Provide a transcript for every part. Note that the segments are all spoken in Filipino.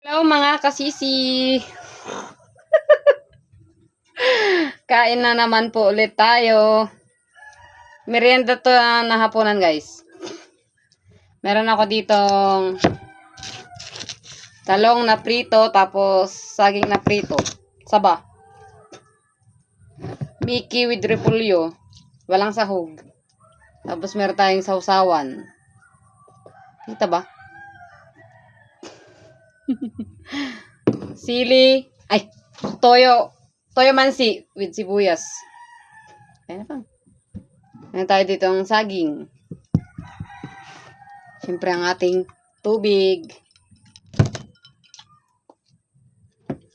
Hello mga kasisi! Kain na naman po ulit tayo. Merienda to na hapunan guys. Meron ako ditong talong na prito tapos saging na prito. Saba. Mickey with repolyo. Walang sahog. Tapos meron tayong sausawan. Kita ba? Sili. Ay, toyo. Toyo mansi with sibuyas. Ayan na pa. Meron tayo ditong saging. Siyempre ang ating tubig.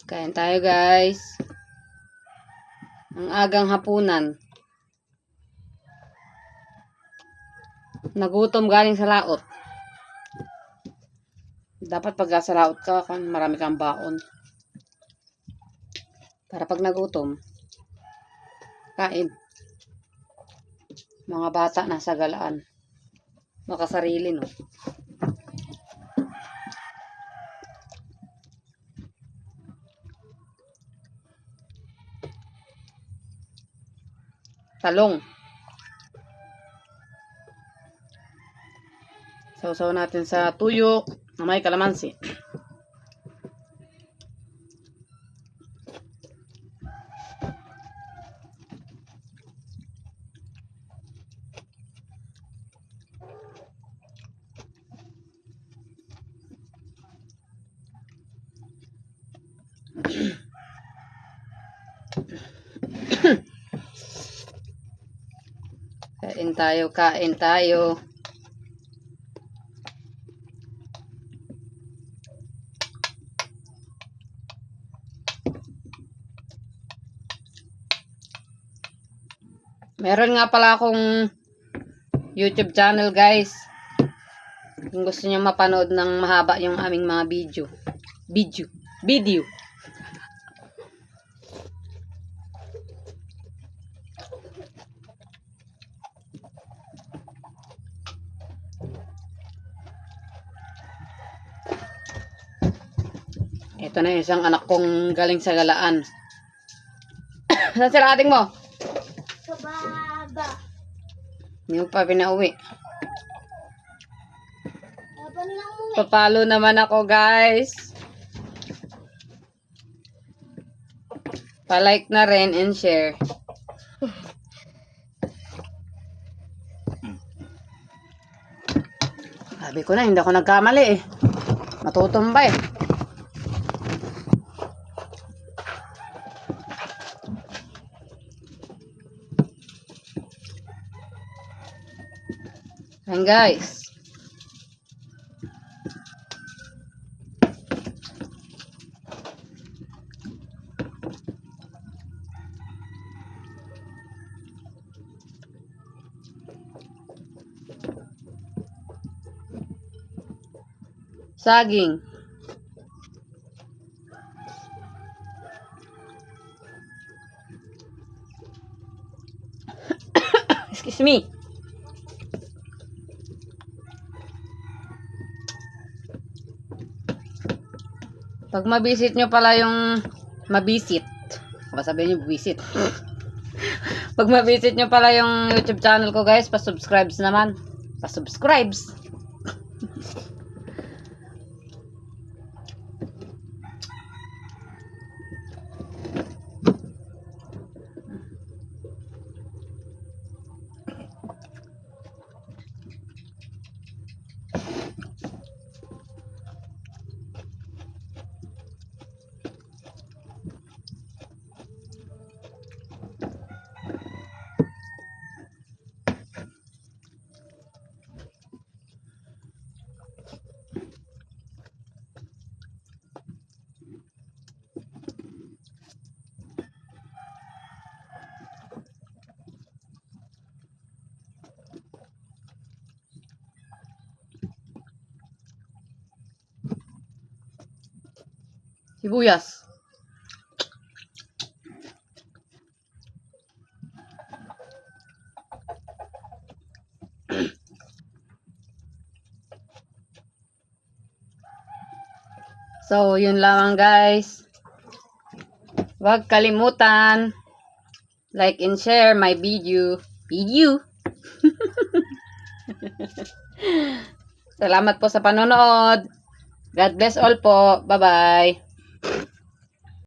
Kain tayo guys. Ang agang hapunan. Nagutom galing sa laot. Dapat pag sa laot ka, marami kang baon. Para pag nagutom, kain. Mga bata nasa galaan. Makasarili, no? Talong. Sausaw natin sa tuyok na may kalamansi. Kain tayo, kain tayo. Meron nga pala akong YouTube channel guys. Kung gusto niyo mapanood ng mahaba yung aming mga video. Ito na yung isang anak kong galing sa galaan. Saan sila ating mo? Sa baba. Hindi mo pa pinauwi. Laban lang muna. Papalo naman ako guys. Pa-like na rin and share. Sabi ko na, hindi ako nagkamali eh. Matutumba eh. Ayan guys. Saging. Excuse me. Pag mabisit nyo pala yung mabisit. Baka sabihin nyo visit. Pag mabisit nyo pala yung YouTube channel ko guys, pa-subscribes naman. Pa-subscribes. Sibuyas. So, yun lamang guys. Huwag kalimutan like and share my video. Salamat po sa panonood. God bless all po. Bye-bye.